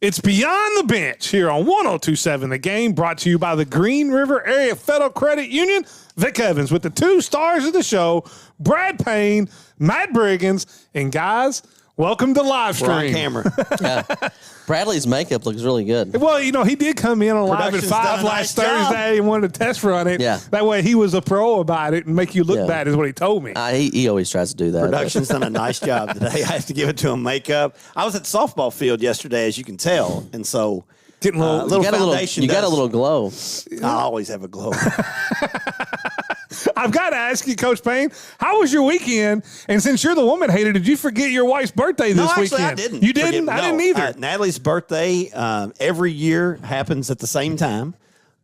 It's Beyond the Bench here on 102.7 The Game, brought to you by the Green River Area Federal Credit Union. Vic Evans with the two stars of the show, Brad Payne, Matt Brigance, and guys, welcome to live stream. We're on camera. Yeah. Bradley's makeup looks really good. Well, you know, he did come in on Live at 5 last Thursday and wanted to test run it. Yeah. That way he was a pro about it and make you look bad is what he told me. He always tries to do that. Production's done a nice job today. I have to give it to him. Makeup. I was at the softball field yesterday, as you can tell, and so Getting a little, you got a little glow. I always have a glow. I've got to ask you, Coach Payne, how was your weekend? And since you're the woman hater, did you forget your wife's birthday this weekend? No, actually, I didn't. You didn't? I didn't either. Natalie's birthday every year happens at the same time.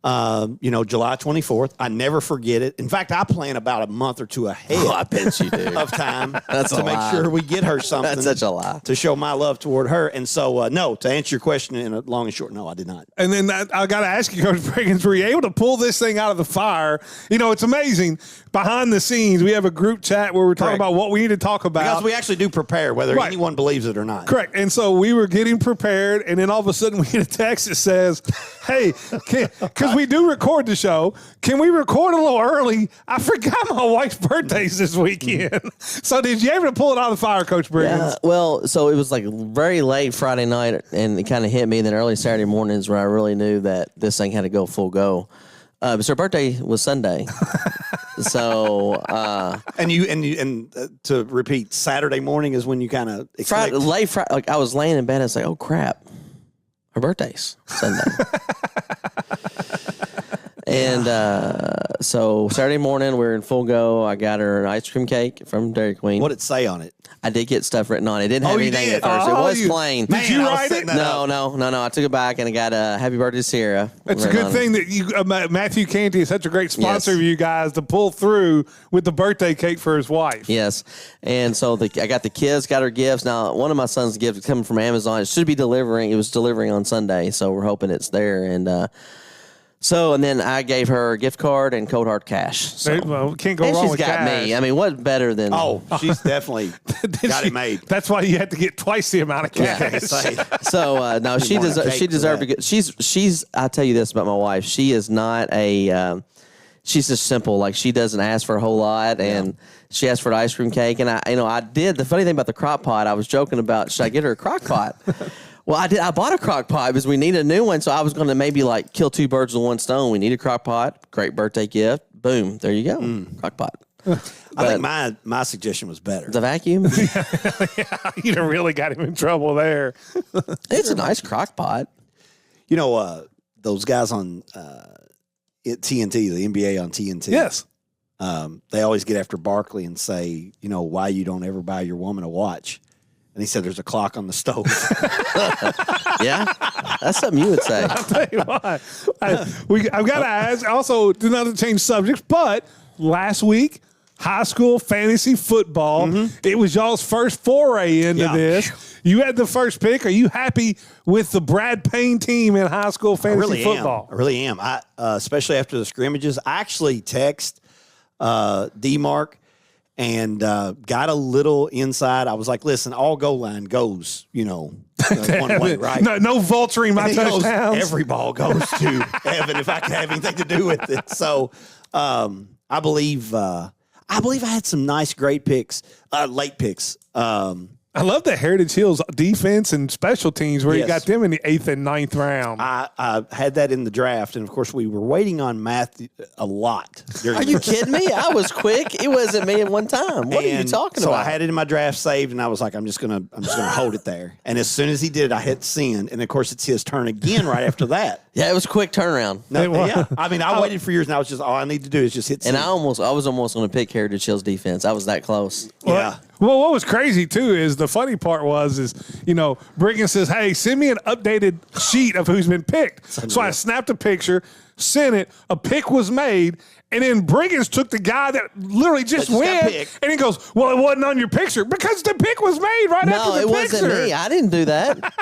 July 24th. I never forget it. In fact, I plan about a month or two ahead. I bet you do. Of time That's to a make lie. sure we get her something. That's such a lie. To show my love toward her. And so, no, to answer your question in a long and short, no, I did not. And then I got to ask you, Coach Brigance, were you able to pull this thing out of the fire? You know, it's amazing. Behind the scenes, we have a group chat where we're talking about what we need to talk about. Because we actually do prepare, whether anyone believes it or not. Correct. And so we were getting prepared, and then all of a sudden we get a text that says, hey, because we do record the show, can we record a little early? I forgot my wife's birthday's this weekend. So did you ever pull it out of the fire, Coach Brigance? Yeah, well, so it was like very late Friday night, and it kind of hit me. And then early Saturday mornings where I really knew that this thing had to go full go. So her birthday was Sunday. So to repeat, Saturday morning is when you kind of late Friday, like I was laying in bed and I was like, oh crap, her birthday's Sunday. And so Saturday morning, we're in full go. I got her an ice cream cake from Dairy Queen. What did it say on it? I did get stuff written on it. It didn't have anything at first. It was plain. Did you write it? No. I took it back and I got a happy birthday, Sierra. It's a good thing that you, Matthew Canty is such a great sponsor of you guys to pull through with the birthday cake for his wife. Yes. And so I got the kids, got her gifts. Now, one of my son's gifts is coming from Amazon. It should be delivering. It was delivering on Sunday, so we're hoping it's there. And and then I gave her a gift card and cold hard cash. So. Well, can't go wrong with cash. She's got me. I mean, what better than... Oh, she's definitely got it made. That's why you had to get twice the amount of cash. So, no, she deserved to get... She's... I'll tell you this about my wife. She is not a... she's just simple. Like, she doesn't ask for a whole lot, and she asked for an ice cream cake. And I did. The funny thing about the crock pot, I was joking about, should I get her a crock pot? Well, I did. I bought a crock pot because we need a new one, so I was going to maybe like kill two birds with one stone. We need a crock pot. Great birthday gift. Boom. There you go. Crock pot. I think my suggestion was better. The vacuum? Yeah, you really got him in trouble there. It's a nice crock pot. You know, those guys on TNT, the NBA on TNT. Yes. They always get after Barkley and say, why you don't ever buy your woman a watch. And he said, there's a clock on the stove. Yeah, that's something you would say. I'll tell you what. I've got to ask, also, not to change subjects, but last week, high school fantasy football, it was y'all's first foray into this. You had the first pick. Are you happy with the Brad Payne team in high school fantasy football? I really am. Especially after the scrimmages. I actually text D-Mark and got a little inside. I was like, listen, all goal line goes, one way, right? No vulturing my touchdowns. Every ball goes to Evan if I can have anything to do with it. So I believe I had some nice, great picks, late picks. I love the Heritage Hills defense and special teams where you got them in the 8th and 9th round. I had that in the draft, and of course we were waiting on Matthew a lot. Are you kidding me? I was quick. It wasn't me at one time. What are you talking about? So I had it in my draft saved, and I was like, I'm just gonna hold it there. And as soon as he did, I hit send, and of course it's his turn again right after that. Yeah, it was a quick turnaround. I waited for years, and I was just all I need to do is just hit send. And I was almost going to pick Heritage Hills defense. I was that close. Well, what was crazy, too, is the funny part was Brigance says, hey, send me an updated sheet of who's been picked. So I snapped a picture, sent it, a pick was made, and then Brigance took the guy that literally just went, and he goes, well, it wasn't on your picture because the pick was made right after the picture. No, it wasn't me. I didn't do that.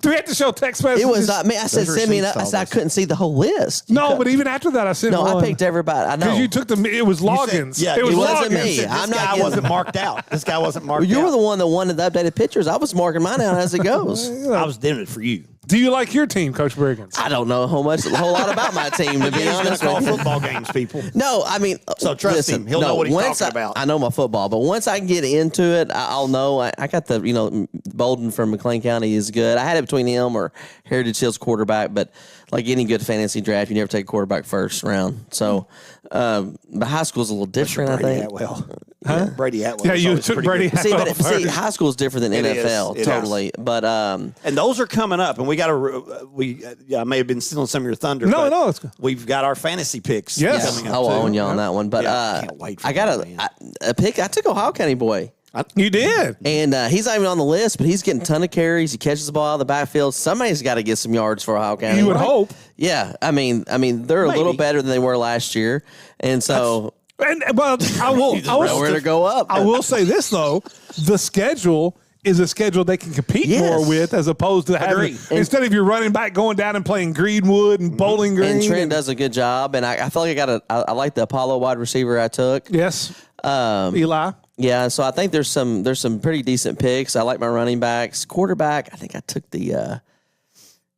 Do we have to show text messages? It was not me. I said, Those send me. receipts I said, I always. couldn't see the whole list. No, but even after that, I sent No, one. I picked everybody. I know. Because you took it was logins. yeah, it was it wasn't logins. me. This I'm not guy getting- wasn't marked out. This guy wasn't marked You out. were the one that wanted the updated pictures. I was marking mine out as it goes. I was doing it for you. Do you like your team, Coach Brigance? I don't know a whole lot about my team, to be He's going honest to call with you. football games, people. No, I mean, So trust him. He'll know what he's once talking about. I know my football, but once I get into it, I'll know. I got the, Bolden from McLean County is good. I had it between him or Heritage Hills quarterback, but like any good fantasy draft, you never take a quarterback first round. So, but high school's a little different, I Brady think. Atwell. Huh? Brady Atwell. Yeah, was you always took pretty Brady good. See, but Atwell first. high school is different than It is. NFL, It is. totally. But And those are coming up, and we got to. I may have been stealing some of your thunder. No, but no, it's good. We've got our fantasy picks. Yes. coming up I will too. own you on that one. But Yeah, I can't wait for I got that, man. a pick. I took Ohio County boy. You did. And he's not even on the list, but he's getting a ton of carries. He catches the ball out of the backfield. Somebody's got to get some yards for Ohio County. You would hope. Yeah, I mean, they're a little Maybe. better than they were last year, and so And well, I will. nowhere to go up. I will say this though: the schedule is a schedule they can compete Yes. more with, as opposed to having Agreed. instead of your running back going down and playing Greenwood and Bowling Green. And Trent does a good job, and I feel like I like the Apollo wide receiver I took. Yes, Eli. Yeah, so I think there's some pretty decent picks. I like my running backs. Quarterback, I think I took the.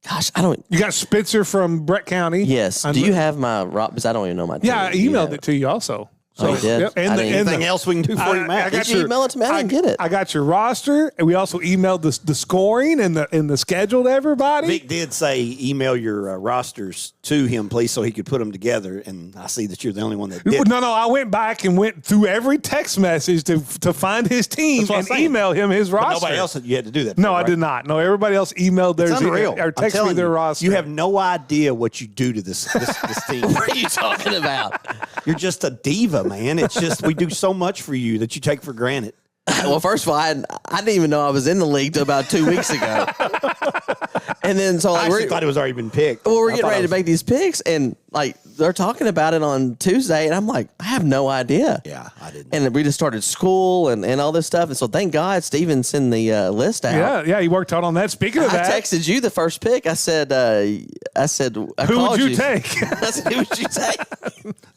Gosh, I don't. You got Spitzer from Brett County. Yes. Do you have my Rob? Because I don't even know my team. Yeah, I Do you emailed have it to you also. Oh, you did? And I the, didn't- and Anything the, else we can do for you, Matt? Did you email it to me? I didn't get it. I got your roster, and we also emailed the scoring and the schedule to everybody. Vic did say email your rosters to him, please, so he could put them together. And I see that you're the only one that did. No, I went back and went through every text message to find his team That's what I'm and saying. email him his But roster. nobody else, you had to do that. No, for, I right? did not. No, everybody else emailed theirs It's unreal. or I'm texted me telling their you, roster. you have no idea what you do to this team. What are you talking about? You're just a diva, man. It's just we do so much for you that you take for granted. Well, first of all, I didn't even know I was in the league till about 2 weeks ago. And then so I like actually thought it was already been picked. we're I getting thought ready I to was- make these picks, and like they're talking about it on Tuesday, and I'm like, I have no idea. Yeah, I didn't. And we just started school and all this stuff, and so thank God Steven sent the list out. Yeah, he worked out on that. Speaking of I that, texted you the first pick. I said, I who called would you take? I said, who would you take?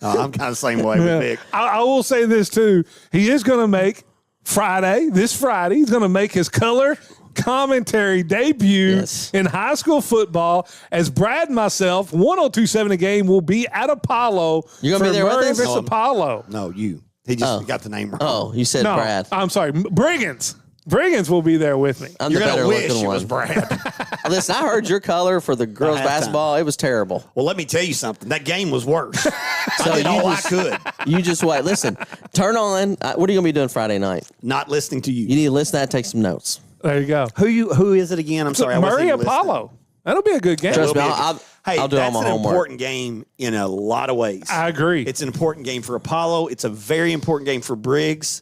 I'm kind of the same way with Vic. I will say this too. He is going to make this Friday, he's going to make his color commentary debut Yes. in high school football as Brad and myself, 1027 a game, will be at Apollo. You gonna be for there with Murray us? versus No, Apollo. No, you. He just got the name wrong. Oh, you said No, Brad. I'm sorry, Brigance. Brigance will be there with me. I'm You're the going better to wish looking it one. was Brad. Listen, I heard your color for the girls halftime. basketball. It was terrible. Well, let me tell you something. That game was worse. So I did you all just- I could. You just wait. Listen, turn on. What are you going to be doing Friday night? Not listening to You you. need to listen to that, take some notes. There you go. Who is it again? I'm sorry. I wasn't Murray even listening. Apollo. That'll be a good game. Trust me, It'll be I'll Hey, do all that's my an homework. important game in a lot of ways. I agree. It's an important game for Apollo. It's a very important game for Briggs.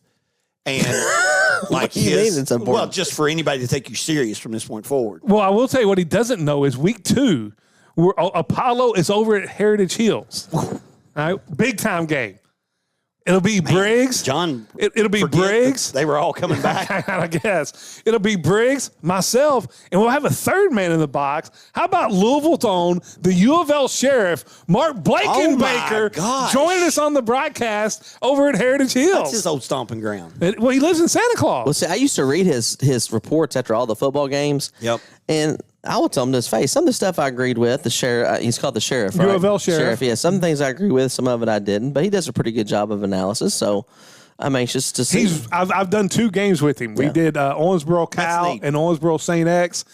And like do you mean it's important? Well, just for anybody to take you serious from this point forward. Well, I will tell you what he doesn't know is week 2, Apollo is over at Heritage Hills. All right, big time game. It'll be Briggs. John, It'll be forget Briggs. that they were all coming back. I guess it'll be Briggs, myself, and we'll have a third man in the box. How about Louisville's own, the U of L sheriff, Mark Oh, my Blakenbaker, gosh. joining us on the broadcast over at Heritage That's Hills. his old stomping ground. Well, he lives in Santa Claus. Well, see, I used to read his reports after all the football games. Yep. And I will tell him to his face. Some of the stuff I agreed with. The sheriff, he's called the sheriff, U right? of L sheriff. Yeah, some things I agree with, some of it I didn't. But he does a pretty good job of analysis. So I'm anxious to see. I've done 2 games with him. We did Owensboro Cal neat. and Owensboro St. X.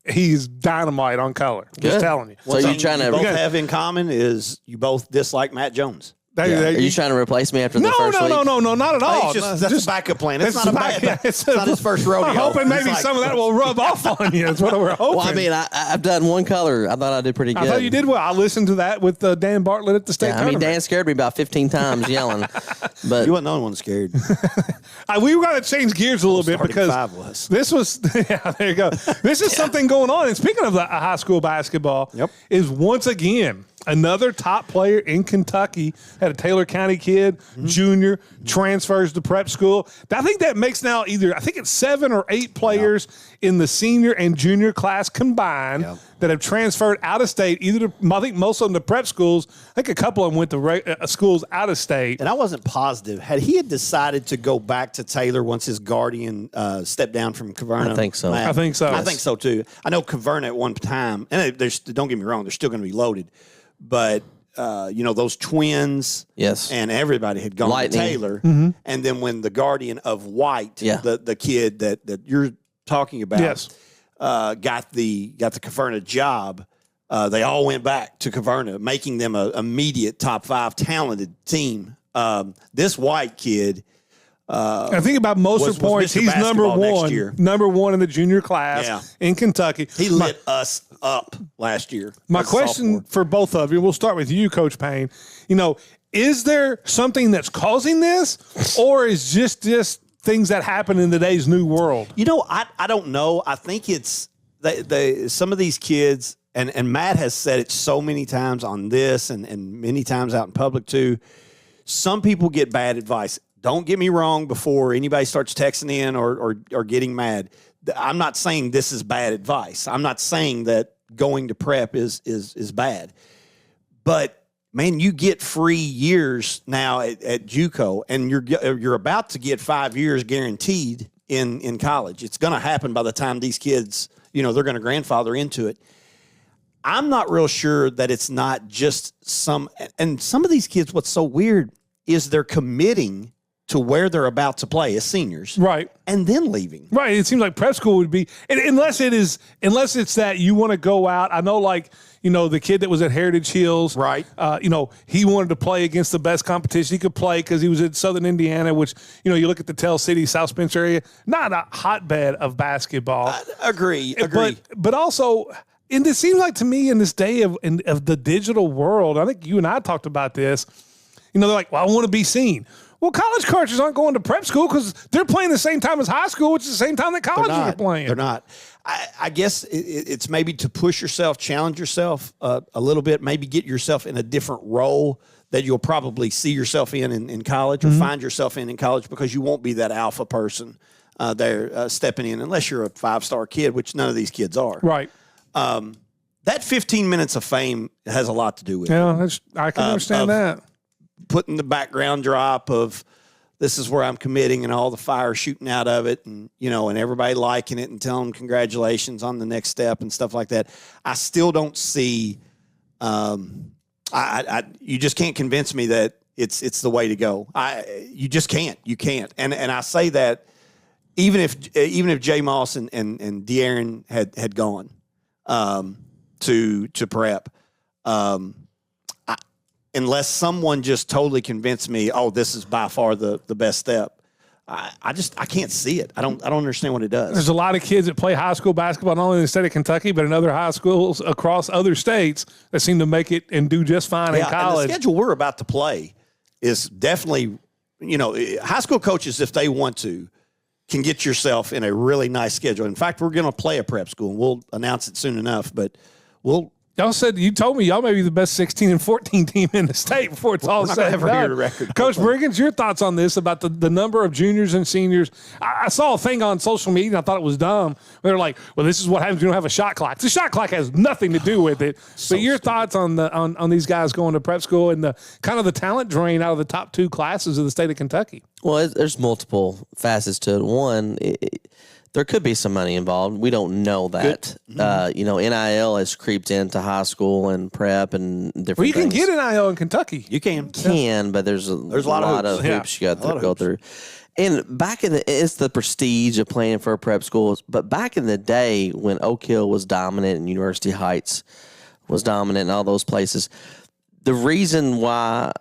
He's dynamite on color. Just Good. telling you. So One you thing trying to- you both You got- have in common is you both dislike Matt Jones. Are you trying to replace me after the No, first week? no, not at all. That's a backup plan. It's not a bad. yeah, It's not his first rodeo. I'm hoping maybe He's like- some of that will rub off on you. That's what we're hoping. Well, I mean, I've done one color. I thought I did pretty good. I thought you did well. I listened to that with Dan Bartlett at the state Yeah, I mean, tournament. Dan scared me about 15 times yelling. But You wasn't the only one scared. We were going to change gears a little bit Starting because 5 was. this was, yeah, there you go. This is something going on. And speaking of the high school basketball, Yep. is once again Another top player in Kentucky had a Taylor County kid, junior, transfers to prep school. I think that makes now I think it's 7 or 8 players in the senior and junior class combined that have transferred out of state, I think most of them to prep schools. I think a couple of them went to schools out of state. And I wasn't positive. Had he decided to go back to Taylor once his guardian stepped down from Caverna? I think so. I think so. I think so, too. I know Caverna at one time, and don't get me wrong, they're still going to be loaded. But, those twins and everybody had gone to Taylor. Mm-hmm. And then when the guardian of White, the kid that you're talking about, got the Caverna job, they all went back to Caverna, making them an immediate top 5 talented team. This White kid, I think about most points, he's number one in the junior class in Kentucky. He lit us up last year. My question for both of you, we'll start with you, Coach Payne. Is there something that's causing this, or is just things that happen in today's new world? I don't know. I think it's some of these kids, and Matt has said it so many times on this and many times out in public too. Some people get bad advice. Don't get me wrong before anybody starts texting in or getting mad. I'm not saying this is bad advice. I'm not saying that going to prep is bad. But, man, you get free years now at JUCO, and you're about to get 5 years guaranteed in college. It's going to happen by the time these kids, they're going to grandfather into it. I'm not real sure that it's not just some of these kids, what's so weird is they're committing to where they're about to play as seniors. Right. And then leaving. Right. It seems like prep school would be, unless it's that you want to go out. I know, the kid that was at Heritage Hills. Right. He wanted to play against the best competition he could play because he was in Southern Indiana, which, you look at the Tell City, South Spencer area, not a hotbed of basketball. Agree. But also, and it seems like to me in this day of the digital world, I think you and I talked about this, they're like, well, I want to be seen. Well, college coaches aren't going to prep school because they're playing the same time as high school, which is the same time that colleges are playing. They're not. I guess it's maybe to push yourself, challenge yourself a little bit, maybe get yourself in a different role that you'll probably see yourself in college or find yourself in college because you won't be that alpha person there stepping in unless you're a 5-star kid, which none of these kids are. Right. That 15 minutes of fame has a lot to do with it. Yeah, I can understand that. Putting the background drop of this is where I'm committing and all the fire shooting out of it and, and everybody liking it and telling them congratulations on the next step and stuff like that. I still don't see you just can't convince me that it's the way to go. You just can't. You can't. And I say that even if Jay Moss and De'Aaron had gone to prep, unless someone just totally convinced me, this is by far the best step. I can't see it. I don't understand what it does. There's a lot of kids that play high school basketball, not only in the state of Kentucky, but in other high schools across other states that seem to make it and do just fine in college. And the schedule we're about to play is definitely, high school coaches, if they want to, can get yourself in a really nice schedule. In fact, we're going to play a prep school, and we'll announce it soon enough, but you told me y'all may be the best 16 and 14 team in the state before it's all said and done. Record. Coach Brigance, your thoughts on this about the number of juniors and seniors? I saw a thing on social media and I thought it was dumb. They're like, well, this is what happens when you don't have a shot clock. The shot clock has nothing to do with it. But your thoughts on these guys going to prep school and the kind of the talent drain out of the top 2 classes of the state of Kentucky? Well, there's multiple facets to it. One, there could be some money involved. We don't know that. NIL has creeped into high school and prep and different. Well, you can things. get NIL in Kentucky. You can, but there's a lot of hoops you got to go through. And it's the prestige of playing for a prep school. But back in the day when Oak Hill was dominant and University Heights was dominant and all those places, the reason why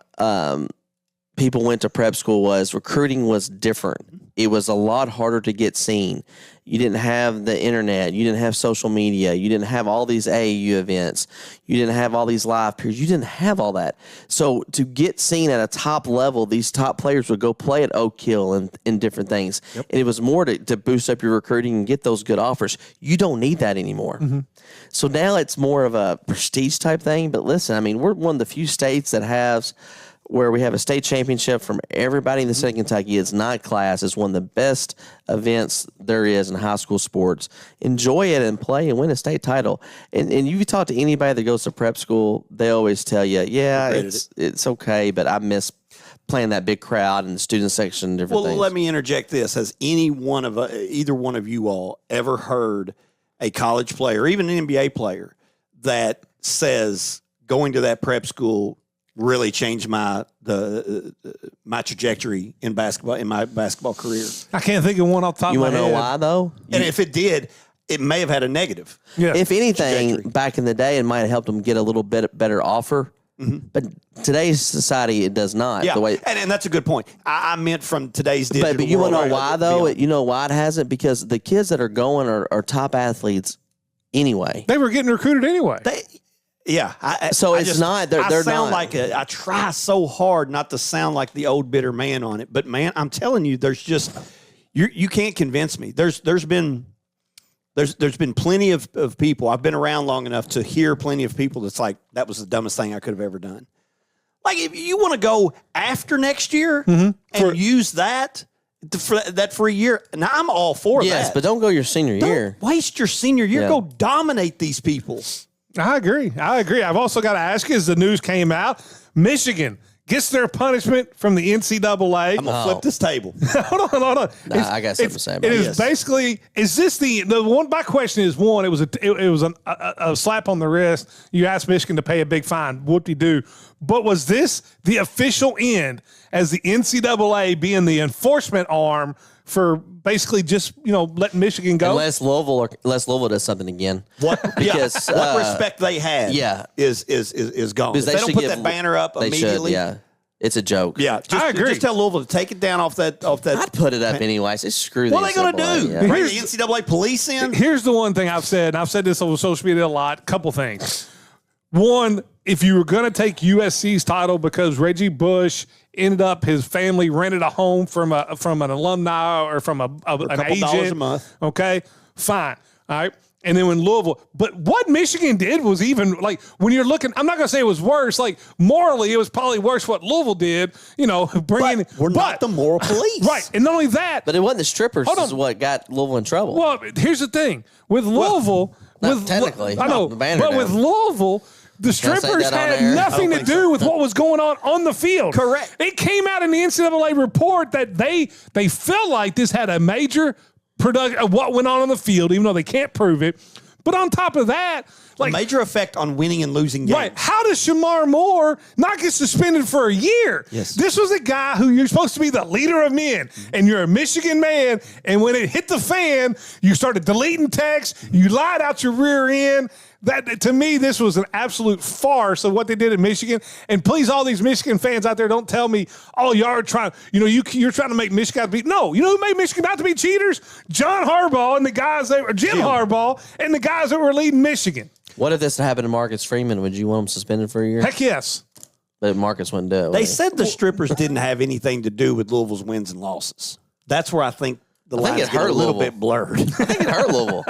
people went to prep school was recruiting was different. It was a lot harder to get seen. You didn't have the internet. You didn't have social media. You didn't have all these AAU events. You didn't have all these live periods. You didn't have all that. So to get seen at a top level, these top players would go play at Oak Hill and different things. Yep. And it was more to boost up your recruiting and get those good offers. You don't need that anymore. Mm-hmm. So now it's more of a prestige type thing. But listen, I mean, we're one of the few states that has where we have a state championship from everybody in the state of Kentucky. It's not class. It's one of the best events there is in high school sports. Enjoy it and play and win a state title. And you talk to anybody that goes to prep school, they always tell you, yeah, it's okay, but I miss playing that big crowd and the student section and different things. Well, let me interject this. Has either one of you all ever heard a college player, even an NBA player, that says going to that prep school really changed my trajectory in basketball, in my basketball career? I can't think of one off the top of my head. You want to know why, though? And if it did, it may have had a negative. Yeah. If anything, back in the day, it might have helped them get a little bit better offer. Mm-hmm. But today's society, it does not. Yeah, the way, and that's a good point. I meant from today's digital But you want to know why, though? Yeah. You know why it hasn't? Because the kids that are going are top athletes anyway. They were getting recruited anyway. Yeah. I try so hard not to sound like the old bitter man on it, but man, I'm telling you, there's just you can't convince me. There's been plenty of people. I've been around long enough to hear plenty of people that's like, that was the dumbest thing I could have ever done. Like, if you want to go after next year and use that for a year, now I'm all for that. Yes, but don't go your senior year. Waste your senior year. Yeah. Go dominate these people. I agree. I've also got to ask you, as the news came out, Michigan gets their punishment from the NCAA. I'm going to flip this table. Hold on. Nah, I got something to say about it. It is basically, is this the one? My question is, one, it was a slap on the wrist. You asked Michigan to pay a big fine. Whoop-de-doo. But was this the official end as the NCAA being the enforcement arm for basically just, letting Michigan go? Unless Louisville does something again. What respect they had is gone. If they don't put that banner up immediately. It's a joke. Yeah, I agree. Just tell Louisville to take it down off that. I'd put it up anyways. It's screw. What are they going to do? Yeah. Bring the NCAA police in? Here's the one thing I've said, and I've said this over social media a lot. Couple things. One, if you were going to take USC's title because Reggie Bush ended up, his family rented a home from an alumni or from an agent. $2 a month. Okay, fine. All right. And then when Louisville, but what Michigan did was even like, when you're looking, I'm not going to say it was worse. Like, morally, it was probably worse what Louisville did, bringing. But we're not the moral police. Right. And not only that. But it wasn't the strippers is what got Louisville in trouble. Well, here's the thing. With Louisville. Technically. I know. But with Louisville, the strippers had nothing to do with what was going on the field. Correct. It came out in the NCAA report that they felt like this had a major product of what went on the field, even though they can't prove it. But on top of that, a major effect on winning and losing games. Right. How does Shamar Moore not get suspended for a year? Yes. This was a guy who you're supposed to be the leader of men, and you're a Michigan man, and when it hit the fan, you started deleting texts, you lied out your rear end. That, to me, this was an absolute farce of what they did in Michigan. And please, all these Michigan fans out there, don't tell me, oh, y'all are trying, you're trying to make Michigan out to be. No, you know who made Michigan out to be cheaters? John Harbaugh and the guys Jim Harbaugh and the guys that were leading Michigan. What if this happened to Marcus Freeman? Would you want him suspended for a year? Heck yes. But Marcus wouldn't do it. They said the strippers didn't have anything to do with Louisville's wins and losses. That's where I think the lines get a little bit blurred. I think it hurt Louisville.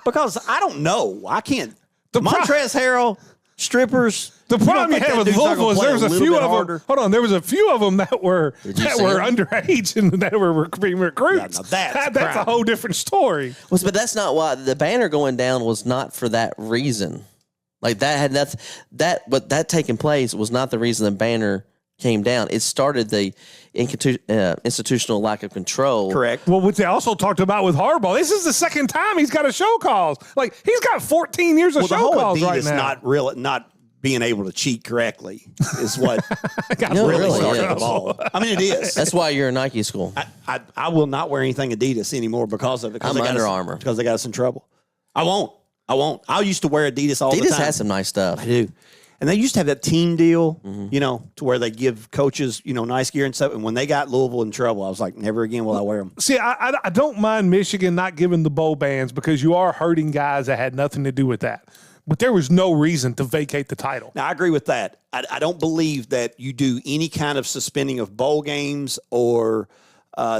Because I don't know. I can't. Montrezl Harrell, strippers. The problem you have with Louisville is there was a few of them. Hold on, there was a few of them that were underage and that were being recruits. Yeah, that's a whole different story. But that's not why the banner going down was not for that reason. Like that taking place was not the reason the banner came down. It started the institutional lack of control. Correct. Well, what they also talked about with Harbaugh, this is the second time he's got a show calls. Like, he's got 14 years of show calls right now. Not being able to cheat correctly is what really started the ball. I mean, it is. That's why you're in Nike school. I will not wear anything Adidas anymore because of it. I'm Under Armour. Because they got us in trouble. I won't. I used to wear Adidas all the time. Adidas has some nice stuff. I do. And they used to have that team deal, to where they give coaches, nice gear and stuff. And when they got Louisville in trouble, I was like, never again will I wear them. See, I don't mind Michigan not giving the bowl bans because you are hurting guys that had nothing to do with that. But there was no reason to vacate the title. Now, I agree with that. I don't believe that you do any kind of suspending of bowl games or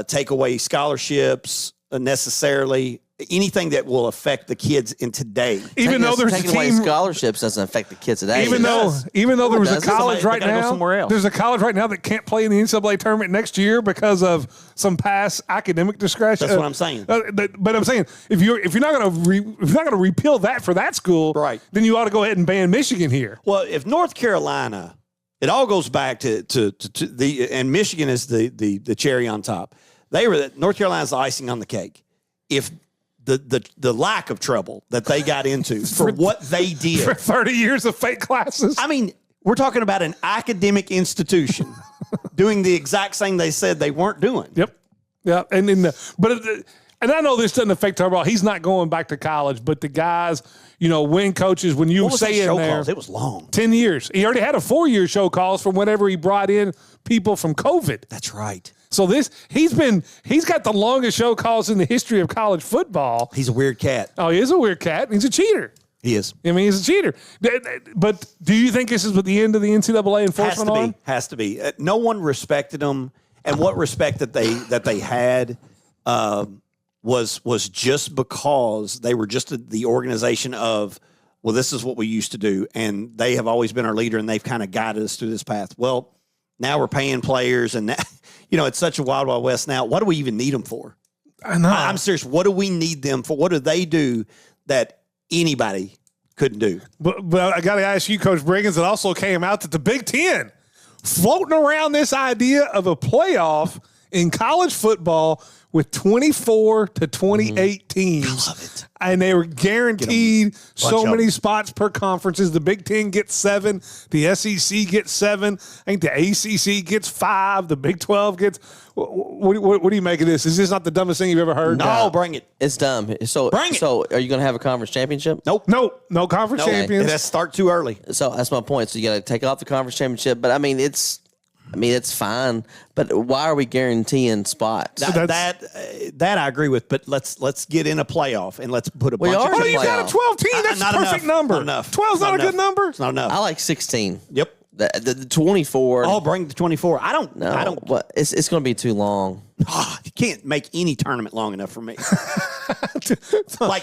take away scholarships necessarily. Anything that will affect the kids in today. Even though there's taking away scholarships doesn't affect the kids today. Even though there was a college right now, there's a college right now that can't play in the NCAA tournament next year because of some past academic discretion. That's what I'm saying. But I'm saying if you're not going to repeal that for that school, right, then you ought to go ahead and ban Michigan here. Well, if North Carolina, it all goes back to the and Michigan is the cherry on top. North Carolina's the icing on the cake. If the lack of trouble that they got into for what they did. For 30 years of fake classes. I mean, we're talking about an academic institution doing the exact thing they said they weren't doing. Yep. Yeah. And I know this doesn't affect Harbaugh. He's not going back to college, but the guys, when coaches, when you say in there. It was long. 10 years. He already had a 4-year show calls from whenever he brought in people from COVID. That's right. So he's got the longest show calls in the history of college football. He's a weird cat. Oh, he is a weird cat. He's a cheater. He is. I mean, he's a cheater. But do you think this is the end of the NCAA enforcement arm? Has to be. No one respected him, and what respect that they had was just because they were just the organization of, well, this is what we used to do, and they have always been our leader, and they've kind of guided us through this path. Well, now we're paying players, and it's such a wild, wild west now. What do we even need them for? I know. I'm serious. What do we need them for? What do they do that anybody couldn't do? But I got to ask you, Coach Brigance, it also came out that the Big Ten floating around this idea of a playoff in college football with 24 to 28 teams. I love it. And they were guaranteed so many spots per conferences. The Big Ten gets 7. The SEC gets 7. I think the ACC gets 5. The Big 12 gets. What do you make of this? Is this not the dumbest thing you've ever heard? No, bring it. It's dumb. So, bring it. So, are you going to have a conference championship? Nope. No conference champions. It has to start too early. So that's my point. So you got to take off the conference championship. But I mean, it's fine. But why are we guaranteeing spots? That I agree with. But let's get in a playoff and let's put a bunch of. Oh, you got a 12 team. That's a perfect number. Not enough. 12's not a good number. It's not enough. I like 16. Yep. The 24. Oh, bring the 24. I don't. But it's going to be too long. You can't make any tournament long enough for me. Like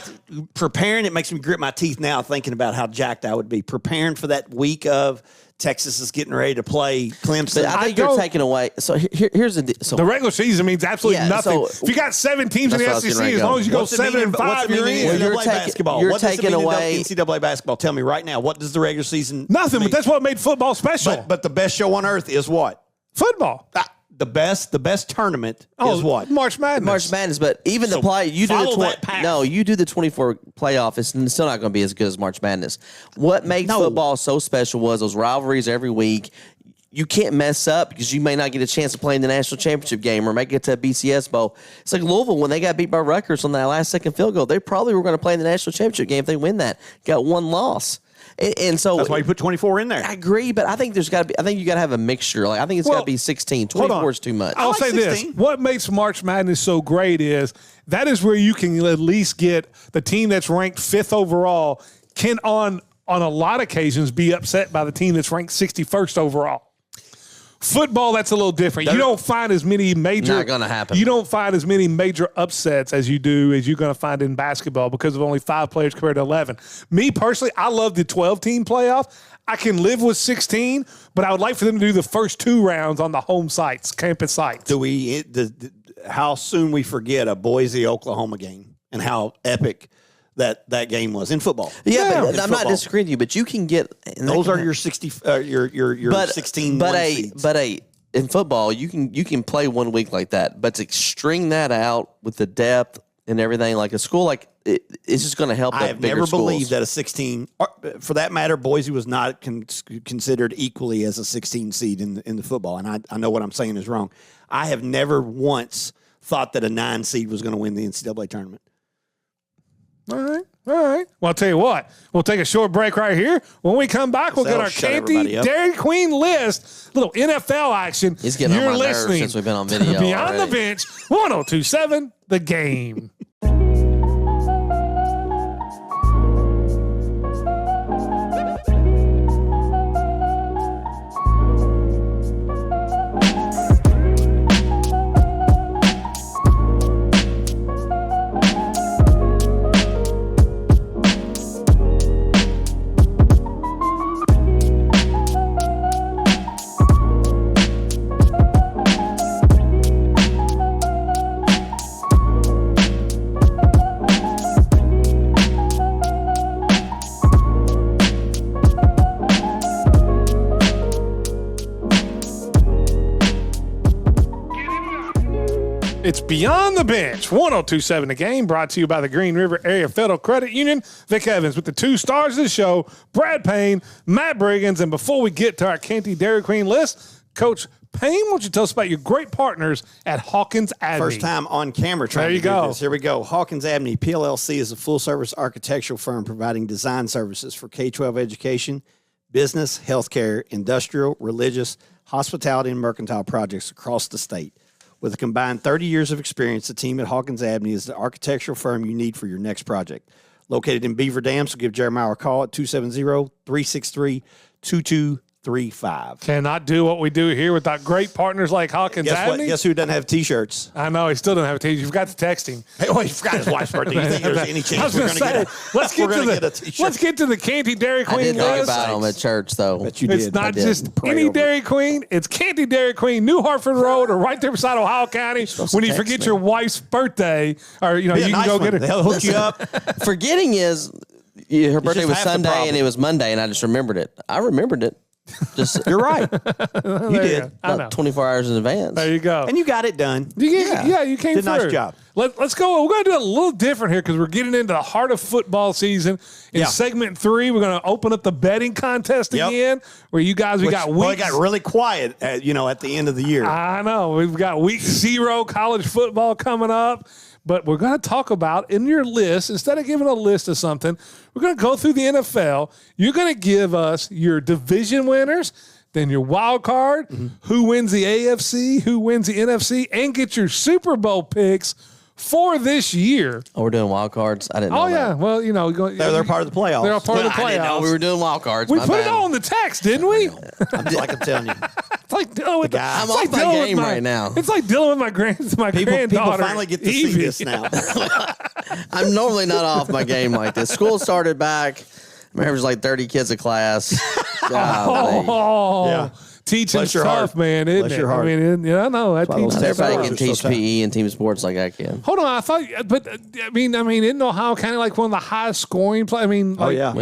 preparing, it makes me grit my teeth now thinking about how jacked I would be preparing for that week of Texas is getting ready to play Clemson. But I think you're taking away. So here's the deal. So the regular season means absolutely nothing. So, if you got 7 teams in the SEC, as long as you go 7-5, you're in. NCAA basketball. You're what does taking it mean away NCAA basketball. Tell me right now. What does the regular season? Nothing. mean? But that's what made football special. But the best show on earth is what? Football. The best tournament is what? March Madness. March Madness, but even the play you do you do the 24 playoff. It's still not going to be as good as March Madness. What makes football so special was those rivalries every week. You can't mess up because you may not get a chance to play in the national championship game or make it to a BCS bowl. It's like Louisville when they got beat by Rutgers on that last second field goal. They probably were going to play in the national championship game if they win that. Got one loss. And so that's why you put 24 in there. I agree, but I think there's got to be. I think you got to have a mixture. Like I think it's got to be 16. 24 is too much. I'll say 16. This: what makes March Madness so great is that is where you can at least get the team that's ranked 5th overall can on a lot of occasions be upset by the team that's ranked 61st overall. Football, that's a little different. You don't find as many major. Not going to happen. You don't find as many major upsets as you're going to find in basketball because of only 5 players compared to 11. Me personally, I love the 12-team playoff. I can live with 16, but I would like for them to do the first 2 rounds on the home sites, campus sites. How soon we forget a Boise, Oklahoma game and how epic that game was in football. Yeah, but I'm not disagreeing with you, but you can get those are your 60 your 16 seeds. But in football you can play 1 week like that, but to string that out with the depth and everything like a school like it's just going to help. I have never believed that a 16, for that matter, Boise was not considered equally as a 16 seed in the football, and I know what I'm saying is wrong. I have never once thought that a 9 seed was going to win the NCAA tournament. All right. All right. Well, I'll tell you what. We'll take a short break right here. When we come back, we'll get our Canty Dairy Queen list. Little NFL action. He's getting on my nerves since we've been on video. Beyond the Bench, 102.7 The Game. It's Beyond the Bench, 102.7 The Game, brought to you by the Green River Area Federal Credit Union. Vic Evans with the 2 stars of the show, Brad Payne, Matt Brigance. And before we get to our Canty Dairy Queen list, Coach Payne, why don't you tell us about your great partners at Hawkins Abney? First time on camera trying to do this. Here we go. Hawkins Abney PLLC is a full-service architectural firm providing design services for K-12 education, business, healthcare, industrial, religious, hospitality, and mercantile projects across the state. With a combined 30 years of experience, the team at Hawkins Abney is the architectural firm you need for your next project. Located in Beaver Dam, so give Jeremiah a call at 270-363-2235. Cannot do what we do here without great partners like Hawkins Abney. Guess who doesn't have T-shirts? I know. He still doesn't have a T-shirt. You forgot to text him. Hey, well, he forgot his wife's birthday. You think there's any chance we're going to get a T-shirt? Let's get to the Canty Dairy Queen I did list. talk about him at church, though. Bet you It's did. not just any Dairy Queen. It's Canty Dairy Queen, New Hartford Road, or right there beside Ohio County. When you forget your wife's birthday, or you can go get her. They'll hook you up. Forgetting is her birthday was Sunday and it was Monday, and I just remembered it. I remembered it. You're right. You did. About 24 hours in advance. There you go. And you got it done. You came Did a through. nice job. Let's go. We're going to do it a little different here because we're getting into the heart of football season. In segment 3, we're going to open up the betting contest again, where you guys, we got weeks. It got really quiet at the end of the year. I know. We've got week 0 college football coming up. But we're going to talk about in your list, instead of giving a list of something, we're going to go through the NFL. You're going to give us your division winners, then your wild card, who wins the AFC, who wins the NFC, and get your Super Bowl picks for this year. Oh, we're doing wild cards? I didn't know that. Yeah. Well, they're part of the playoffs. They're a part of the I didn't know playoffs. we were doing wild cards. We put it all in the text, didn't we? I'm telling you. It's like dealing with I'm off my game right now. It's like dealing with my granddaughter. People finally get to see this now. I'm normally not off my game like this. School started back. I remember it was like 30 kids a class. Yeah. Teaching's tough, man, isn't it? Your heart. I mean, I know. That teaches everybody can teach PE and team sports like I can. Hold on, isn't Ohio County like one of the highest scoring play? We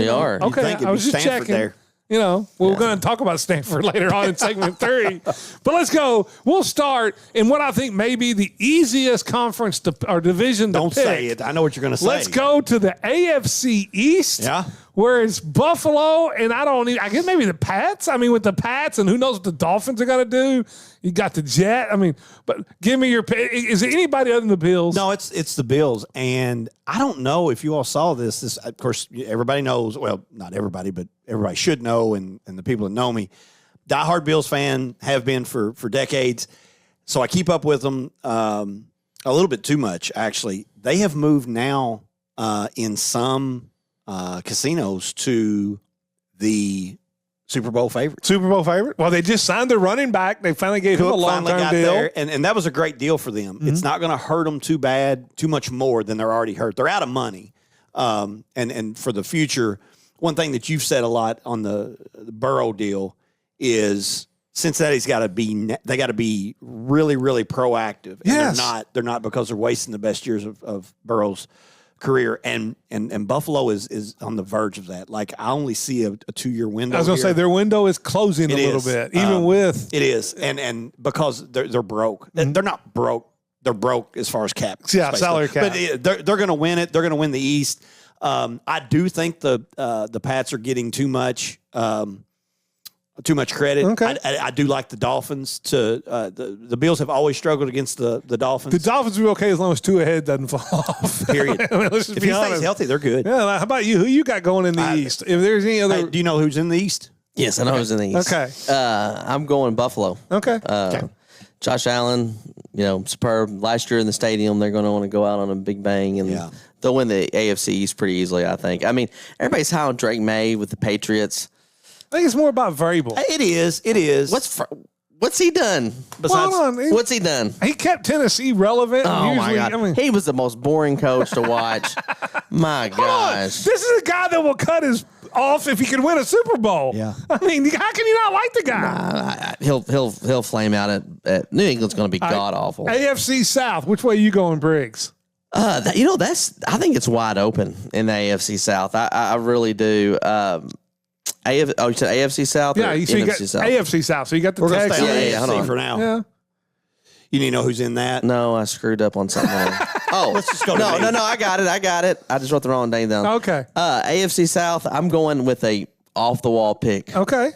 are. Okay, I was just checking. There. We're going to talk about Stanford later on in segment 3. But let's go. We'll start in what I think may be the easiest conference or division to pick. Don't say it. I know what you're going to say. Let's go to the AFC East. Yeah. Where it's Buffalo, and I guess maybe the Pats. I mean, with the Pats, and who knows what the Dolphins are going to do. You got the Jet. I mean, but give me your pick. Is it anybody other than the Bills? No, it's the Bills. And I don't know if you all saw this. This, of course, everybody knows. Well, not everybody, but everybody should know, and the people that know me. Diehard Bills fan, have been for decades. So I keep up with them a little bit too much, actually. They have moved now in some casinos to the Super Bowl favorite. Super Bowl favorite? Well, they just signed their running back. They finally gave him a long-term deal. There, and that was a great deal for them. Mm-hmm. It's not going to hurt them too much more than they're already hurt. They're out of money. And for the future, one thing that you've said a lot on the Burrow deal is Cincinnati's got to be really, really proactive. Yes. And they're not because they're wasting the best years of Burrow's career, and Buffalo is on the verge of that. Like, I only see a 2-year window. I was going to say their window is closing a little bit, even with it is, and because they're broke. Mm-hmm. They're not broke. They're broke as far as cap. Yeah, salary cap. But they're going to win it. They're going to win the East. I do think the Pats are getting too much too much credit. Okay. I do like the Dolphins. The Bills have always struggled against the Dolphins. The Dolphins will be okay as long as Tua head doesn't fall off. Period. Let's just If be he honest. stays healthy, they're good. Yeah, how about you? Who you got going in the East? If there's any other. Do you know who's in the East? Yes, I know who's in the East. Okay. I'm going Buffalo. Okay. Josh Allen, superb. Last year in the stadium, they're going to want to go out on a big bang, and they'll win the AFC East pretty easily, I think. I mean, everybody's high on Drake May with the Patriots. I think it's more about variable. It is. What's he done? Besides, What's he done? He kept Tennessee relevant. Oh, my usually, God. He was the most boring coach to watch. My gosh. This is a guy that will cut his off if he can win a Super Bowl. Yeah. I mean, how can you not like the guy? He'll flame out at New England's going to be god awful. AFC South. Which way are you going, Briggs? I think it's wide open in the AFC South. I really do. You said AFC South? Yeah, you got South? AFC South. So you got the We're going to Texans. stay on hold AFC on. for now. Yeah. You need to know who's in that? No, I screwed up on something. Let's just go to me. No, I got it. I just wrote the wrong name down. Okay. AFC South, I'm going with a off-the-wall pick. Okay.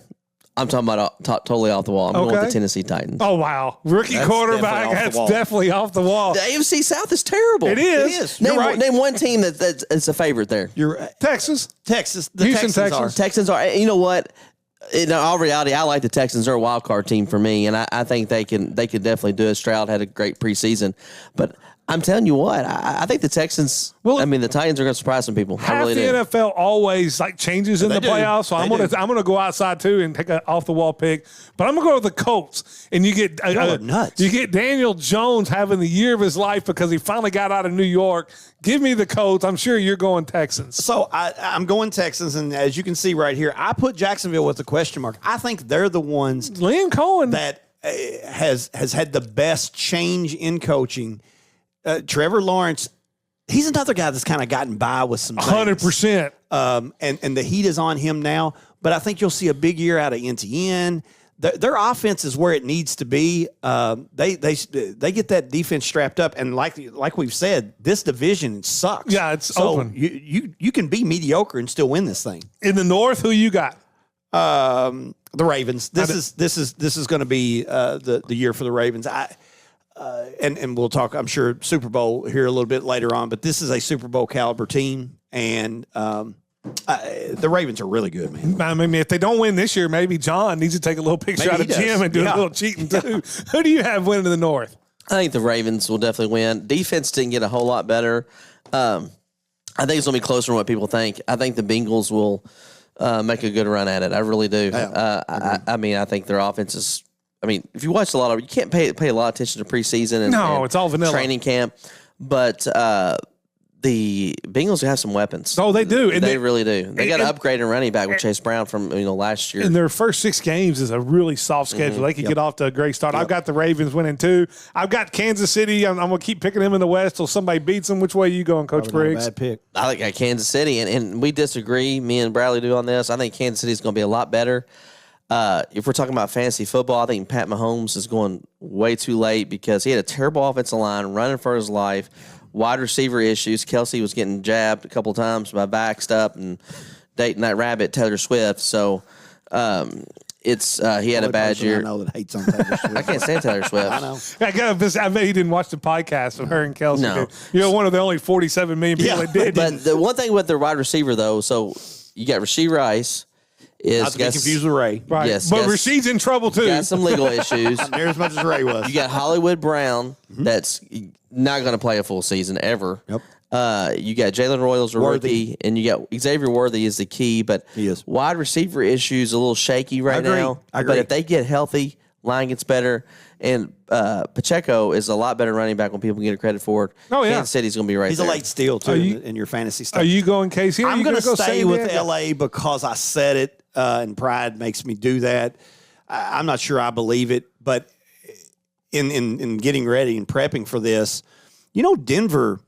I'm talking about totally off the wall. I'm going with the Tennessee Titans. Oh, wow. Rookie That's quarterback. definitely off the That's wall. definitely off the wall. The AFC South is terrible. It is. You're right. Name one team that's a favorite there. You're Texas. The Houston, Texans are. Texas. Texans are. You know what? In all reality, I like the Texans. They're a wild card team for me, and I think they could definitely do it. Stroud had a great preseason, but I'm telling you what, I think the Texans. Well, the Titans are going to surprise some people. I Half really the do. NFL always changes in the do. playoffs, so I'm They gonna go outside too and take an off the wall pick. But I'm gonna go with the Colts, and you get nuts. You get Daniel Jones having the year of his life because he finally got out of New York. Give me the Colts. I'm sure you're going Texans. So I'm going Texans, and as you can see right here, I put Jacksonville with a question mark. I think they're the ones Liam Cohen that has had the best change in coaching. Trevor Lawrence, he's another guy that's kind of gotten by with some things. 100%. And the heat is on him now. But I think you'll see a big year out of NTN. Their offense is where it needs to be. They get that defense strapped up, and like we've said, this division sucks. Yeah, it's open. You can be mediocre and still win this thing. In the North, who you got? The Ravens. This is going to be the year for the Ravens. And we'll talk, I'm sure, Super Bowl here a little bit later on, but this is a Super Bowl caliber team, and the Ravens are really good, man. I mean, if they don't win this year, maybe John needs to take a little picture out of Jim and do a little cheating too. Who do you have winning in the North? I think the Ravens will definitely win. Defense didn't get a whole lot better. I think it's going to be closer than what people think. I think the Bengals will make a good run at it. I really do. I think their offense is. If you watch you can't pay a lot of attention to preseason and it's all vanilla training camp, but the Bengals have some weapons. Oh, they do. And they really do. They got an upgrade in running back with Chase Brown from last year. And their first 6 games is a really soft schedule. They could get off to a great start. I've got the Ravens winning 2. I've got Kansas City. I'm going to keep picking them in the West till somebody beats them. Which way are you going, Coach Briggs? Bad pick. I think Kansas City, and we disagree. Me and Bradley do on this. I think Kansas City is going to be a lot better. If we're talking about fantasy football, I think Pat Mahomes is going way too late because he had a terrible offensive line, running for his life, wide receiver issues. Kelsey was getting jabbed a couple times by backed up and dating that rabbit Taylor Swift. So he had a bad year. I know that hates on Taylor Swift. I can't stand Taylor Swift. I know. I bet he didn't watch the podcast of her and Kelsey. No. You're one of the only 47 million people that did. But the one thing with the wide receiver, though, so you got Rasheed Rice. Not to be confused with Ray. Right. Yes, but Rasheed's in trouble too. Got some legal issues. Not near as much as Ray was. You got Hollywood Brown, that's not going to play a full season ever. Yep. You got Jalen Royals, a rookie, and you got Xavier Worthy is the key, but he is. Wide receiver issues a little shaky right now. I agree. But if they get healthy, line gets better, and Pacheco is a lot better running back when people get credit for it. Oh, yeah. Kansas City's going to be right He's there. a late steal, too, in your fantasy stuff. Are you going KC? I'm going to go stay San with Diego? L.A. because I said it, and pride makes me do that. I'm not sure I believe it, but in getting ready and prepping for this, Denver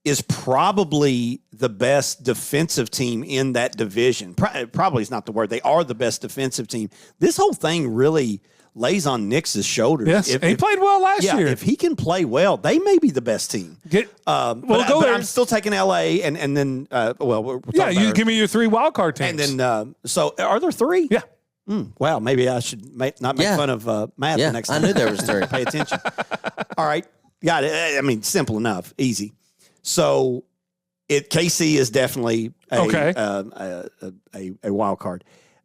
is probably the best defensive team in that division. Probably is not the word. They are the best defensive team. This whole thing really lays on Knicks' shoulders. Yes, he played well last year. If he can play well, they may be the best team. But I'm still taking L.A. and then we'll talk about you give me your 3 wild card teams. And then so are there 3? Yeah. Wow, maybe I should not make fun of math the next time. I knew there was 3. Pay attention. All right. Got it. I mean, simple enough. Easy. So KC is definitely a wild card.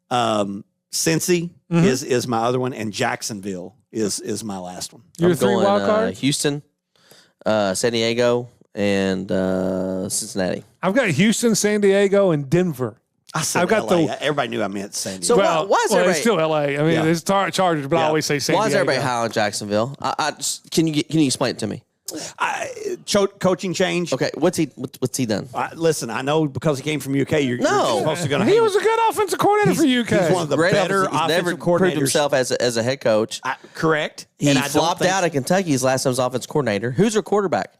Cincy is my other one, and Jacksonville is my last one. Your 3 wild cards? Houston, San Diego, and Cincinnati. I've got Houston, San Diego, and Denver. I've got LA. Everybody knew I meant San Diego. So why is everybody? It's still LA. I mean, it's Chargers, but I always say San Diego. Why is everybody high on Jacksonville? Can you explain it to me? Coaching change. Okay, what's he done? Listen, I know because he came from UK. You're supposed to go. He was a good offensive coordinator for UK. He's one of the better offensive never coordinators. Proved himself as a head coach. Correct. He flopped out at Kentucky his last time as offensive coordinator. Who's their quarterback?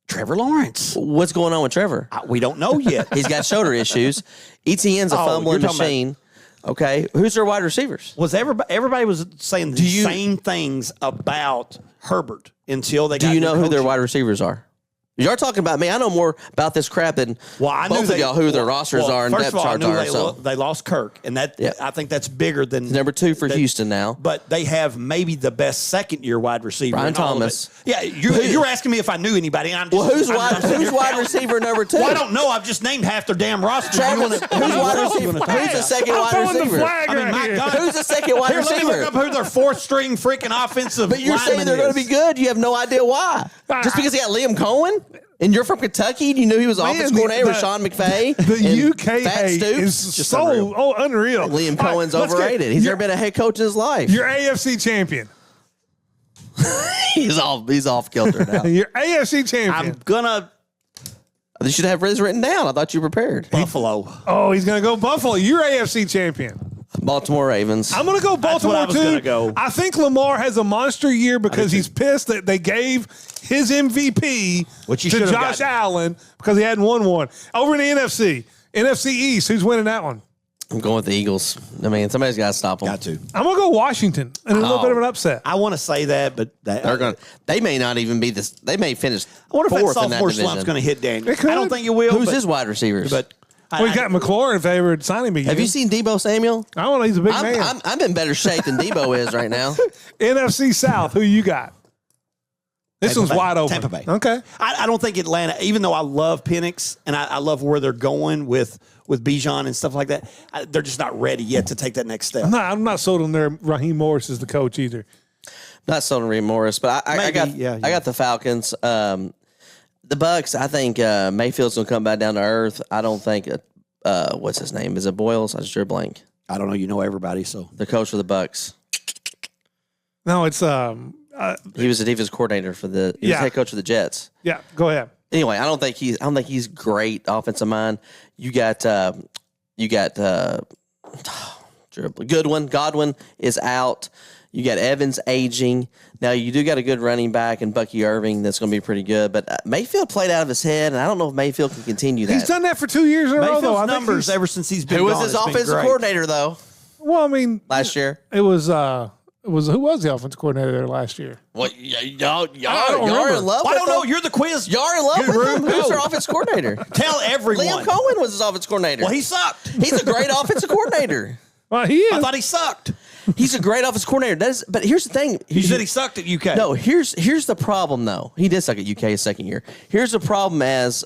Trevor Lawrence. What's going on with Trevor? We don't know yet. He's got shoulder issues. Etienne's a fumbling machine. Okay, who's their wide receivers? Was everybody was saying the same things about Herbert until they got. Do you know who their wide receivers are? You're talking about me. I know more about this crap than both of y'all who their rosters are and depth charts are. They lost Kirk, and I think that's bigger than number 2 for Houston now. But they have maybe the best second-year wide receiver. Brian Thomas. Yeah, you're asking me if I knew anybody. Who's wide receiver number 2? Well, I don't know. I've just named half their damn roster. Who's wide receiver? Who's the second wide receiver? My God. Who's the second wide receiver? Let me look up who their 4th-string freaking offensive. But you're saying they're going to be good. You have no idea why. Just because he got Liam Cohen? And you're from Kentucky? You knew he was offensive coordinator with Sean McVay? The UK is so unreal. Liam Cohen's overrated. He's never been a head coach in his life. You're AFC champion. He's off kilter now. You're AFC champion. I'm gonna. You should have this written down. I thought you prepared. Buffalo. Oh, he's gonna go Buffalo. You're AFC champion. Baltimore Ravens. I'm going to go Baltimore too. I think Lamar has a monster year because he's pissed that they gave his MVP to Josh Allen because he hadn't won one. Over in the NFC East, who's winning that one? I'm going with the Eagles. I mean, somebody's got to stop them. Got to. I'm going to go Washington in a little bit of an upset. I want to say that, but they may not even be this. They may finish. I wonder if that sophomore slump's going to hit Daniel. I don't think it will. Who's his wide receivers? But we got McLaurin favored signing me. Have you seen Debo Samuel? I don't know. He's a big man. I'm in better shape than Debo is right now. NFC South, who you got? This one's wide open. Tampa Bay. Okay. I don't think Atlanta, even though I love Penix and I love where they're going with Bijan and stuff like that, they're just not ready yet to take that next step. I'm not sold on their Raheem Morris as the coach either. Not sold on Raheem Morris, but I got the Falcons. The Bucks, I think Mayfield's going to come back down to earth. I don't think, what's his name? Is it Boyles? I just drew a blank. I don't know. You know everybody, so. The coach of the Bucks. No, it's he was the defense coordinator for the head coach of the Jets. Yeah, go ahead. Anyway, I don't think he's great offensive mind. You got Godwin is out. You got Evans aging. Now, you do got a good running back in Bucky Irving that's going to be pretty good. But Mayfield played out of his head, and I don't know if Mayfield can continue that. He's done that for 2 years in a row, though. Mayfield's numbers ever since he's been gone. Who was his offensive coordinator, though? Well, I mean. Last year? It was who was the offensive coordinator there last year? Well, y'all are in love with I don't know. You're the quiz. Y'all are in love with him. Who's their offensive coordinator? Tell everyone. Liam Cohen was his offensive coordinator. Well, he sucked. He's a great offensive coordinator. Well, he is. I thought he sucked. He's a great offensive coordinator. But here's the thing. You said he sucked at UK. No, here's the problem, though. He did suck at UK his second year. Here's the problem as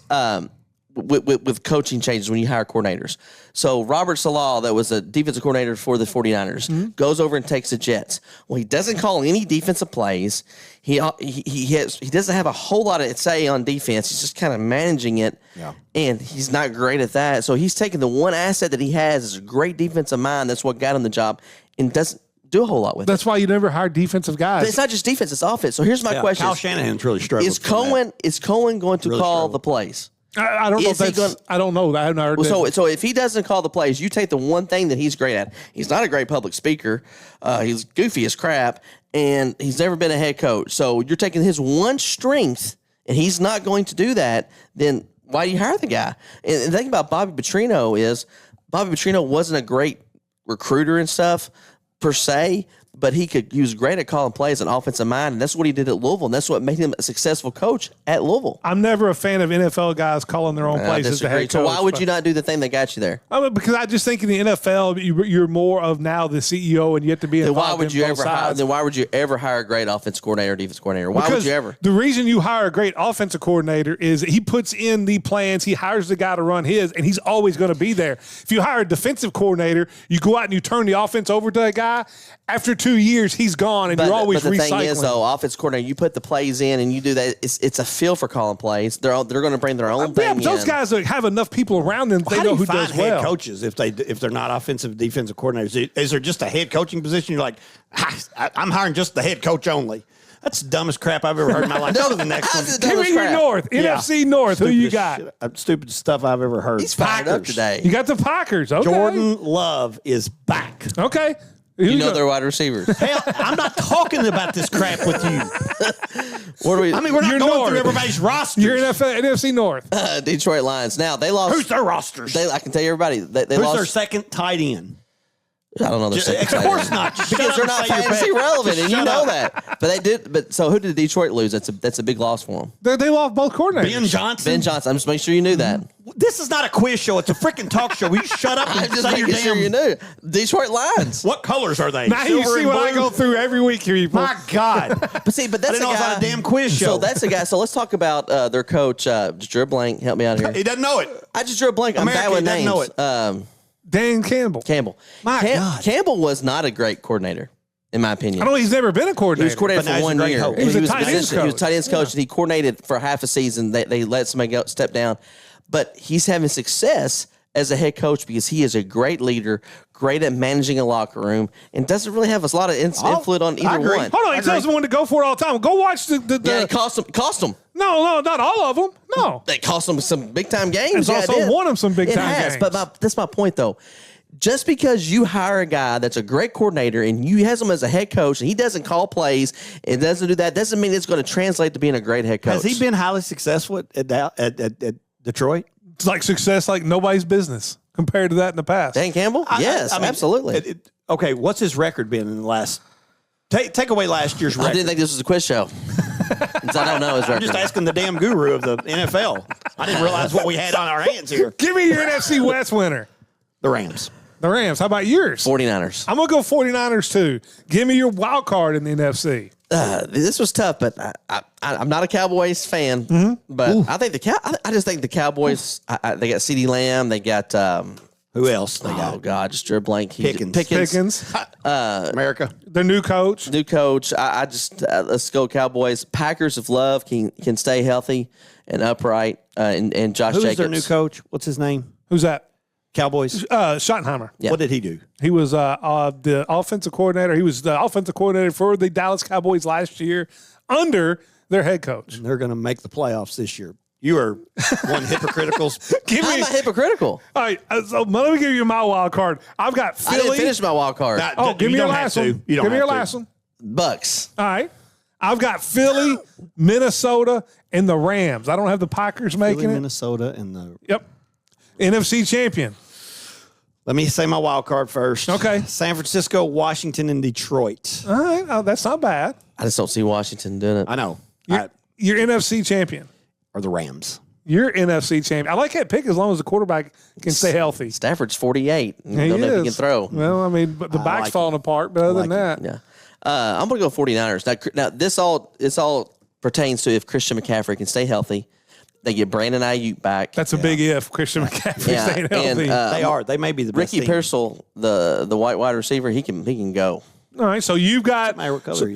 with coaching changes when you hire coordinators. So Robert Saleh, that was a defensive coordinator for the 49ers, goes over and takes the Jets. Well, he doesn't call any defensive plays. He doesn't have a whole lot of say on defense. He's just kind of managing it, and he's not great at that. So he's taking the one asset that he has is a great defensive mind. That's what got him the job, and doesn't do a whole lot with it. That's why you never hire defensive guys. But it's not just defense; it's offense. So here's my question: Kyle Shanahan's really struggling. Is Cohen going to call the plays? I don't know if that's. I don't know. I haven't heard that. So if he doesn't call the plays, you take the one thing that he's great at. He's not a great public speaker. He's goofy as crap, and he's never been a head coach. So you're taking his one strength, and he's not going to do that. Then why do you hire the guy? And the thing about Bobby Petrino is Bobby Petrino wasn't a great recruiter and stuff per se, but he was great at calling plays and offensive mind, and that's what he did at Louisville, and that's what made him a successful coach at Louisville. I'm never a fan of NFL guys calling their own plays as the head coach. So why would you not do the thing that got you there? Because I just think in the NFL, you're more of now the CEO, and you have to be involved. Then why would you ever hire a great offensive coordinator or defensive coordinator? Why would you ever? The reason you hire a great offensive coordinator is that he puts in the plans, he hires the guy to run his, and he's always going to be there. If you hire a defensive coordinator, you go out and you turn the offense over to a guy. After 2 years, he's gone, and you're always recycling. But the thing is, though, offense coordinator, you put the plays in, and you do that. It's a feel for calling plays. They're going to bring their own thing in. Those guys have enough people around them. They know who does well. Head coaches if they're not offensive defensive coordinators? Is there just a head coaching position? You're like, I'm hiring just the head coach only. That's the dumbest crap I've ever heard in my life. Go to the next one. Give me your North. NFC North. Who you got? Stupid stuff I've ever heard. He's fired up today. You got the Packers. Okay. Jordan Love is back. Okay. You know their wide receivers. Hell, I'm not talking about this crap with you. We're not going through everybody's rosters. You're NFC North. Detroit Lions. Now, they lost. Who's their rosters? I can tell you everybody. They Who's lost. their second tight end? I don't know their second tight end. Of course not. Because they're not fantasy relevant, and you know that. But they did. But so who did Detroit lose? That's a big loss for them. They lost both coordinators. Ben Johnson. I'm just making sure you knew that. This is not a quiz show. It's a freaking talk show. Will you shut up and say your damn... sure you knew. Detroit Lions. What colors are they? Now you see what I go through every week here, people. My God. But that's I didn't know it was a damn quiz show. So that's a guy. So let's talk about their coach. Just drew a blank. Help me out here. He doesn't know it. I just drew a blank. I'm bad with names. Know it. Dan Campbell. My God. Campbell was not a great coordinator, in my opinion. I know he's never been a coordinator. He was coordinator for 1 year. He was a tight ends coach. He was tight ends coach, and he coordinated for half a season. They let somebody step down. But he's having success as a head coach because he is a great leader, great at managing a locker room, and doesn't really have a lot of influence on either one. Hold on, he tells them when to go for it all the time. Go watch the Yeah, it cost them. No, not all of them. No. They cost them some big-time games. It's also won them some big-time games. But that's my point, though. Just because you hire a guy that's a great coordinator and you has him as a head coach and he doesn't call plays and doesn't do that, doesn't mean it's going to translate to being a great head coach. Has he been highly successful at Detroit? It's like success like nobody's business compared to that in the past. Dan Campbell? Yes, I mean, absolutely. Okay, what's his record been in the last... Take away last year's record. I didn't think this was a quiz show. I don't know his record. I'm just asking the damn guru of the NFL. I didn't realize what we had on our hands here. Give me your NFC West winner. The Rams. The Rams. How about yours? 49ers. I'm going to go 49ers too. Give me your wild card in the NFC. This was tough, but I'm not a Cowboys fan. But I think I just think the Cowboys. They got CeeDee Lamb. They got who else? They got? Oh God, just drew a blank. Pickens. America. Their new coach. I just let's go Cowboys. Packers of love can stay healthy and upright. And Josh Jacobs. Who's their new coach? What's his name? Who's that? Cowboys. Schottenheimer. Yeah. What did he do? He was the offensive coordinator. He was the offensive coordinator for the Dallas Cowboys last year under their head coach. And they're going to make the playoffs this year. You are one hypocritical. How am I hypocritical? All right, so let me give you my wild card. I've got Philly. I didn't finish my wild card. Give me your last one. Give me your last one. Bucks. All right. I've got Philly, Minnesota, and the Rams. I don't have the Packers making it. Minnesota and the... Yep. NFC champion. Let me say my wild card first. Okay. San Francisco, Washington, and Detroit. All right. Oh, that's not bad. I just don't see Washington doing it. I know. Your NFC champion. Or the Rams. Your NFC champion. I like that pick as long as the quarterback can stay healthy. Stafford's 48. He don't know if he can is. throw. Well, I mean, but the back's falling apart. But other than that. Yeah. I'm going to go 49ers. Now, this all pertains to if Christian McCaffrey can stay healthy. They get Brandon Ayuk back. That's a big if. Christian McCaffrey staying healthy. They are. They may be the best Ricky team. Pearsall, the white wide receiver, he can go. All right, so you've got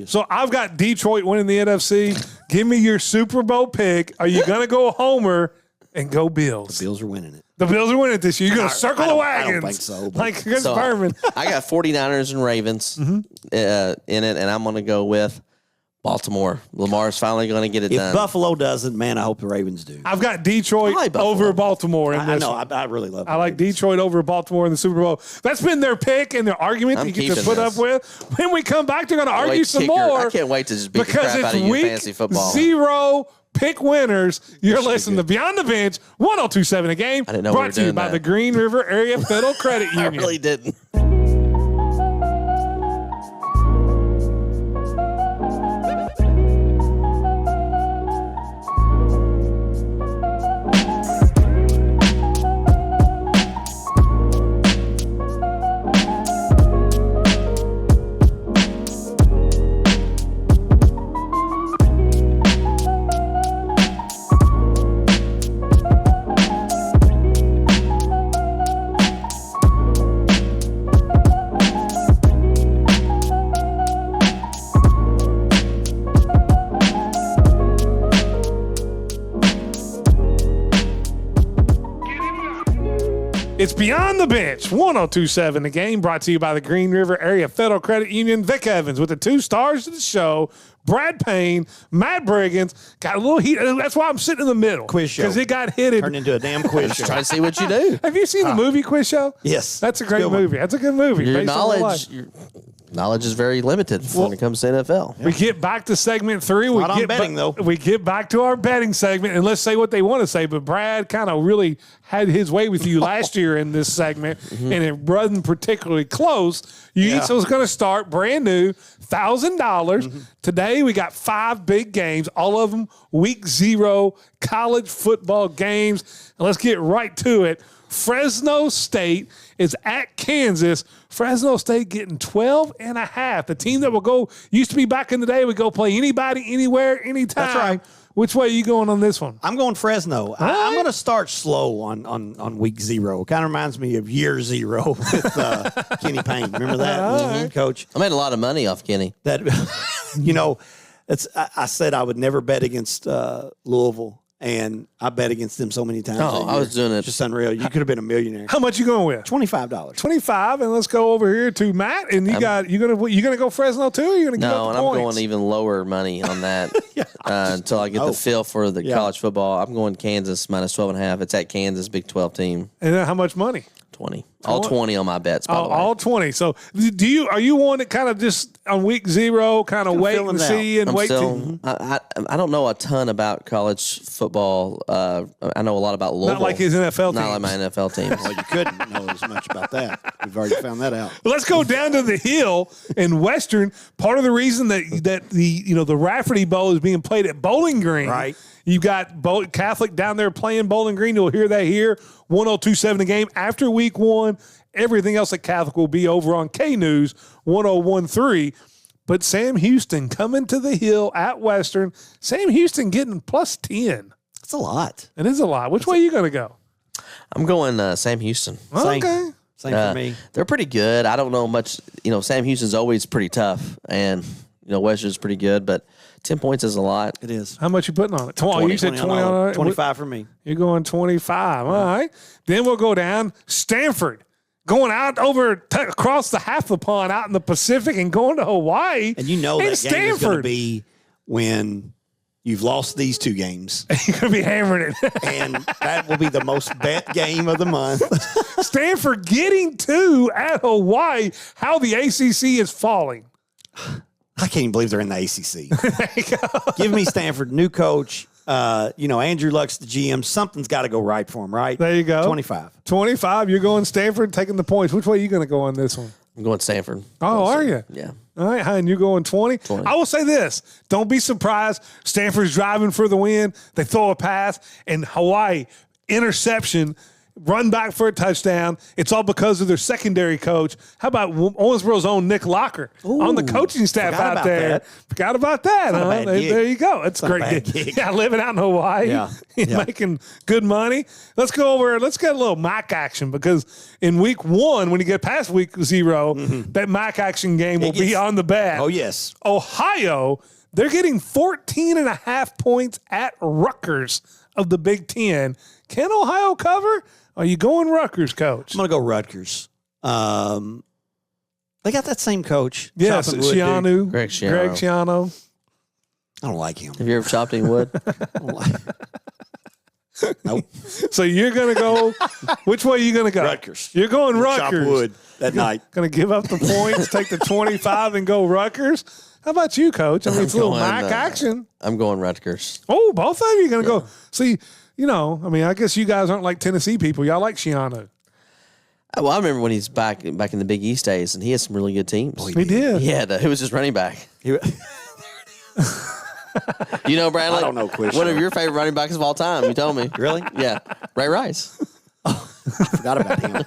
so I've got Detroit winning the NFC. Give me your Super Bowl pick. Are you going to go Homer and go Bills? The Bills are winning it. The Bills are winning it this year. You're going to circle the wagons. I don't think so. Like against Furman. I got 49ers and Ravens in it, and I'm going to go with Baltimore. Lamar's finally going to get it done. If Buffalo doesn't, man, I hope the Ravens do. I've got Detroit over Baltimore in this. I really love it. I like Detroit over Baltimore in the Super Bowl. That's been their pick and their argument you get to put up with. When we come back, they're going to argue some more. I can't wait to just beat the crap out of you in fantasy football. 0 pick winners. You're listening to Beyond the Bench, 102.7 a game. I didn't know brought to you by the Green River Area Federal Credit Union. I really didn't. It's Beyond the Bench, 1027 The Game, brought to you by the Green River Area Federal Credit Union. Vic Evans with the 2 stars of the show. Brad Payne, Matt Brigance, got a little heat. That's why I'm sitting in the middle. Quiz show. Because it got hit. Turned into a damn quiz show. Trying to see what you do. Have you seen the movie Quiz Show? Yes. That's a great movie. That's a good movie. Your based on real life. knowledge is very limited when it comes to NFL. We get back to segment 3. Not on betting, though. We get back to our betting segment, and let's say what they want to say. But Brad kind of really had his way with you last year in this segment, and it wasn't particularly close. So it's going to start brand new, $1,000. Today we got 5 big games, all of them week 0 college football games. And let's get right to it. Fresno State is at Kansas. Fresno State getting 12.5. The team that will go, used to be back in the day, would go play anybody, anywhere, anytime. That's right. Which way are you going on this one? I'm going Fresno. I'm going to start slow on week 0. Kind of reminds me of year 0 with Kenny Payne. Remember that, Coach? I made a lot of money off Kenny. That, I said I would never bet against Louisville. And I bet against them so many times. Oh, I was doing it. Just unreal. You could have been a millionaire. How much you going with? $25. 25, and let's go over here to Matt. And you gonna go Fresno too? Or you gonna give up the I'm points? going even lower money on that until I get the feel for the college football. I'm going Kansas minus 12.5. It's at Kansas, Big 12 team. And then how much money? 20. All 20 on my bets, by the way. All 20. So are you one that kind of just on week 0 kind of wait and see and wait? I don't know a ton about college football. I know a lot about Louisville. Not like his NFL team. Not like my NFL teams. Well, you couldn't know as much about that. We've already found that out. Let's go down to the Hill in Western. Part of the reason that the Rafferty Bowl is being played at Bowling Green. Right. You've got Catholic down there playing Bowling Green. You'll hear that here. 1027 The Game. After week 1, everything else at Catholic will be over on K News 1013. But Sam Houston coming to the Hill at Western. Sam Houston getting plus 10. That's a lot. It is a lot. Which way are you going to go? I'm going Sam Houston. Okay. Same for me. They're pretty good. I don't know much. Sam Houston's always pretty tough, and Western's pretty good, but 10 points is a lot. It is. How much you putting on it? 20. You said 20 on it? 25 for me. You're going 25. All right. Then we'll go down Stanford. Going out across the half the pond out in the Pacific and going to Hawaii. And that game is going to be when you've lost these 2 games. You're going to be hammering it. And that will be the most bet game of the month. Stanford getting 2 at Hawaii. How the ACC is falling. I can't even believe they're in the ACC. Give me Stanford, new coach. Andrew Luck's the GM. Something's got to go right for him, right? There you go. 25. 25. You're going Stanford, taking the points. Which way are you going to go on this one? I'm going Stanford. Oh, are you? Yeah. All right, and you're going 20? I will say this. Don't be surprised. Stanford's driving for the win. They throw a pass, and Hawaii, interception, run back for a touchdown. It's all because of their secondary coach. How about Owensboro's own Nick Locker on the coaching staff out there? Forgot about that. Huh? There you go. It's great. Yeah, living out in Hawaii, making good money. Let's go over. Let's get a little MAC action because in week 1, when you get past week 0, that MAC action game will be on the bet. Oh, yes. Ohio, they're getting 14.5 points at Rutgers of the Big Ten. Can Ohio cover? Are you going Rutgers, Coach? I'm going to go Rutgers. They got that same coach. Yes, Schiano. Greg Schiano. I don't like him. Have you ever chopped any wood? Nope. So you're going to go – which way are you going to go? Rutgers. You're going Rutgers. Chop wood that night. Going to give up the points, take the 25 and go Rutgers? How about you, Coach? I mean, it's a little MAC action. I'm going Rutgers. Oh, both of you are going to go. See, I guess you guys aren't like Tennessee people. Y'all like Schiano. Well, I remember when he's back in the Big East days, and he had some really good teams. Boy, he did. Yeah, who was his running back? Bradley? I don't know, Quiz. One of your favorite running backs of all time. You told me. Really? Yeah. Ray Rice. Oh, I forgot about him.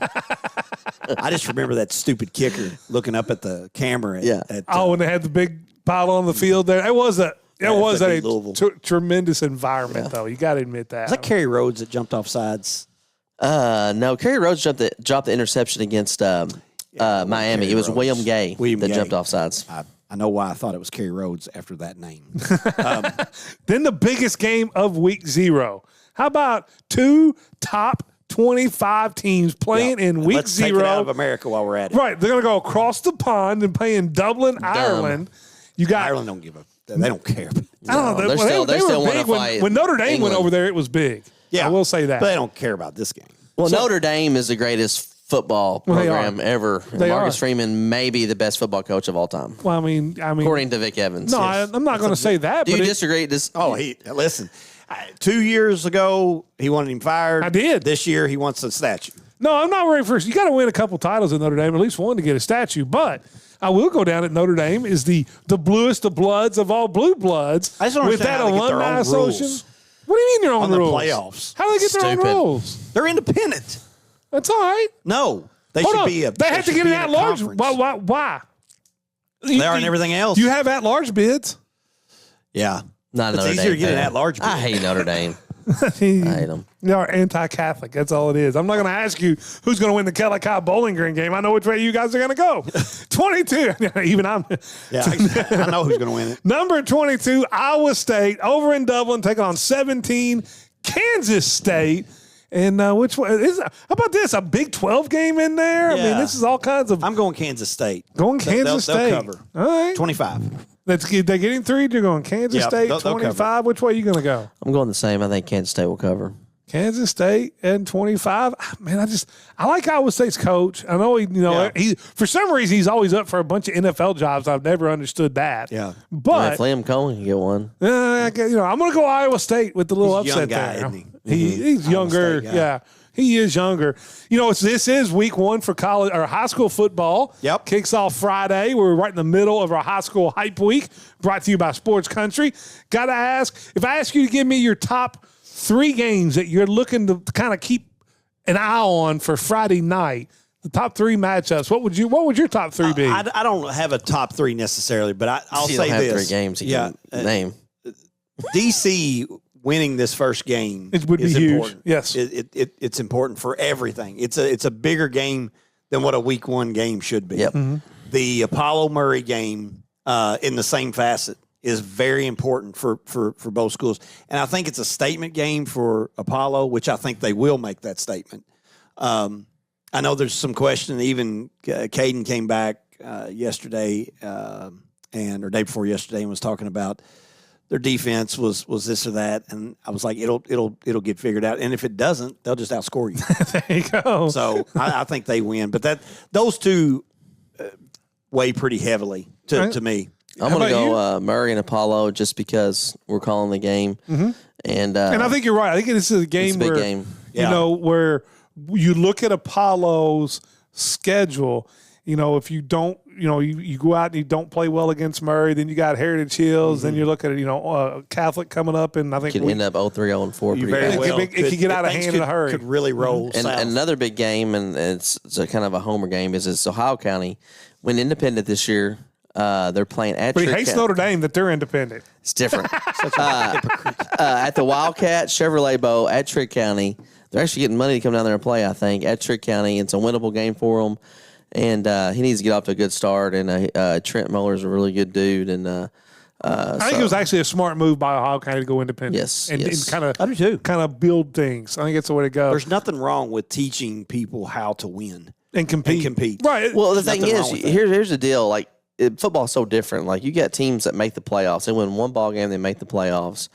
I just remember that stupid kicker looking up at the camera. When they had the big pile on the field there. It was a tremendous environment, though. You got to admit that. Was that Kerry Rhodes that jumped off sides? No, Kerry Rhodes dropped the interception against Miami. It was William Gay that jumped off sides. I know why I thought it was Kerry Rhodes after that name. Then the biggest game of week 0. How about 2 top 25 teams playing in week Let's 0. take it out of America while we're at it. Right. They're going to go across the pond and play in Dublin, Ireland. You got Ireland don't give a. They don't care. I don't know. They were big when Notre Dame went over there. It was big. Yeah, I will say that. But they don't care about this game. Well, Notre Dame is the greatest football program ever. Marcus are. Freeman may be the best football coach of all time. Well, I mean, according to Vic Evans. No, I'm not going to say that. Do you disagree? Listen. 2 years ago, he wanted him fired. I did. This year, he wants a statue. No, I'm not ready for it. You got to win a couple titles at Notre Dame, at least one to get a statue. But I will go down at Notre Dame is the bluest of bloods of all blue bloods. I just don't with that understand how they get their alumni own association. rules. What do you mean their own On the rules? playoffs. How do they get their own Stupid. rules? They're independent. That's all right. No, they Hold should on. be a. They have to get an at-large. Conference. Why? They are in everything else. You have at-large bids. Yeah, Not it's Notre easier Dame to get an fan. at-large bid. I hate Notre Dame. I I hate them. You're anti-Catholic. That's all it is. I'm not going to ask you who's going to win the Kelly Cow Bowling Green game. I know which way you guys are going to go. 22. Even I'm. Yeah, I know who's going to win it. Number 22, Iowa State over in Dublin, taking on 17, Kansas State. And which one is? How about this? A Big 12 game in there? I mean, Yeah. this is all kinds of. I'm going Kansas State. Going Kansas State. They'll cover. All right. 25. They're getting 3. You're going Kansas Yeah, State, they'll cover. 25. Which way are you going to go? I'm going the same. I think Kansas State will cover. Kansas State and 25. Man, I like Iowa State's coach. I know he for some reason he's always up for a bunch of NFL jobs. I've never understood that. Yeah. But If Liam Cohen can get one. I'm going to go Iowa State with the little He's a upset young guy, there. isn't He's younger. State guy. Yeah. He is younger. This is week 1 for college or high school football. Yep. Kicks off Friday. We're right in the middle of our high school hype week, brought to you by Sports Country. Got to ask, if I ask you to give me your top 3 games that you're looking to kind of keep an eye on for Friday night, the top 3 matchups, what would your top 3 be? I don't have a top 3 necessarily, but I'll You say don't have this. 3 games you can name. DC winning this first game It would be is huge. important. Yes. It's important for everything. It's a bigger game than what a week 1 game should be. Yep. The Apollo Murray game in the same facet is very important for both schools. And I think it's a statement game for Apollo, which I think they will make that statement. I know there's some question. Even Caden came back yesterday or day before yesterday and was talking about their defense was this or that, and I was like, it'll get figured out. And if it doesn't, they'll just outscore you. There you go. So I think they win. But those two weigh pretty heavily to me. I'm going to go Murray and Apollo just because we're calling the game. And I think you're right. I think this is a game it's a big where game. where you look at Apollo's schedule. If you don't, you go out and you don't play well against Murray, then you got Heritage Hills, then you look at Catholic coming up, and I think Can end up 0-3-0-4 pretty very fast. well it could get out of hand in a hurry. Could really roll And south. another big game, and it's a kind of a homer game, is it's Ohio County. When independent this year, they're playing at But he Trick hates County. Notre Dame that they're independent. It's different. At the Wildcat Chevrolet Bowl at Trick County, they're actually getting money to come down there and play, I think, at Trick County. It's a winnable game for them. And he needs to get off to a good start. And Trent Muller's a really good dude. And I think it was actually a smart move by Ohio County to go independent. Yes, and yes. kind of I do too. kind of build things. I think it's the way to go There's nothing wrong with teaching people how to win and compete. and compete. Right. well, the thing Nothing is, wrong with that. here's the deal. Like football's so different. Like you got teams that make the playoffs. They win one ball game, they make the playoffs,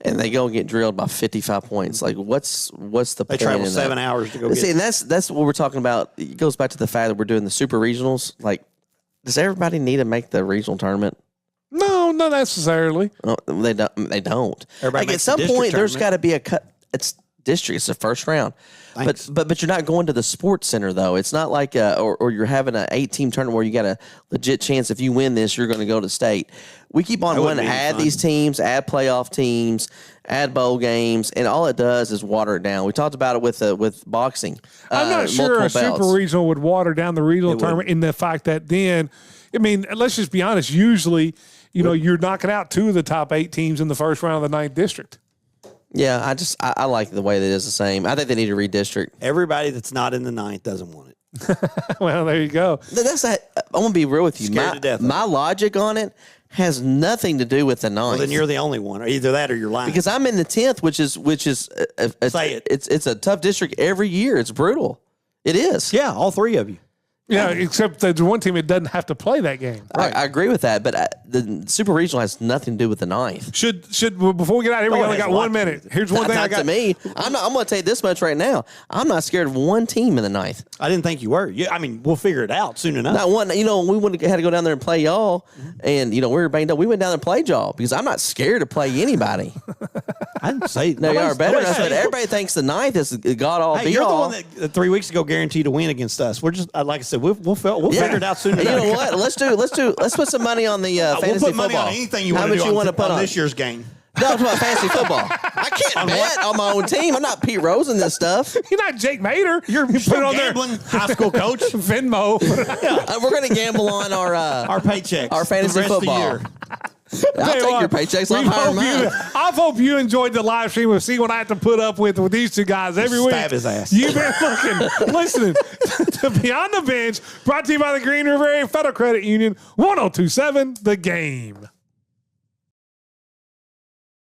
and they go and get drilled by 55 points. Like what's the They point travel in 7 that? hours to go See, get. and that's what we're talking about. It goes back to the fact that we're doing the super regionals. Like, does everybody need to make the regional tournament? No, not necessarily. No, they don't. They don't. Everybody Like at makes the some district point, there's tournament. got to be a cut. It's district. It's the first round. Thanks. But you're not going to the sports center though. It's not like or you're having an 8-team tournament where you got a legit chance if you win this, you're going to go to state. We keep on That wanting wouldn't to be add fun. these teams, add playoff teams, add bowl games, and all it does is water it down. We talked about it with boxing. I'm not sure a multiple super belts. regional would water down the regional tournament in the fact that then, I mean, let's just be honest. Usually, you're knocking out 2 of the top 8 teams in the first round of the 9th district. Yeah, I like the way that it's the same. I think they need to redistrict. Everybody that's not in the 9th doesn't want it. Well, there you go. That's that. I'm gonna be real with you. Scared to death of My logic on it has nothing to do with the ninth. Well, then you're the only one, or either that or you're lying. Because I'm in the 10th, which is Say it. It's a tough district every year. It's brutal. It is. Yeah, all three of you. Yeah, except there's one team that doesn't have to play that game. I agree with that, but the Super Regional has nothing to do with the ninth. Should before we get out of here, we only got 1 minute. Here's one thing Not I got to me. I'm going to tell you this much right now. I'm not scared of one team in the ninth. I didn't think you were. Yeah, I mean, we'll figure it out soon enough. Not one. We had to go down there and play y'all, and we were banged up. We went down there and played y'all because I'm not scared to play anybody. I didn't say No, y'all are better than us, but everybody thinks the ninth is God all be you're all. the one that 3 weeks ago guaranteed to win against us. We're just like I said, we'll figure it out soon And enough. you know what? Let's put some money on the fantasy we'll put money football. on anything you How want to much do you want to put on this year's game. No, I'm talking about fantasy football. I can't bet on my own team. I'm not Pete Rose in this stuff. You're not Jake Mater. You put it on there. High school coach. Venmo. We're going to gamble on our paychecks. our fantasy the rest of the football. year. I'll take your paychecks. I'll hire mine. I hope you enjoyed the live stream of seeing what I have to put up with these two guys every week. Stab his ass. You've been fucking listening to Beyond the Bench, brought to you by the Green River Area Federal Credit Union, 1027 The Game.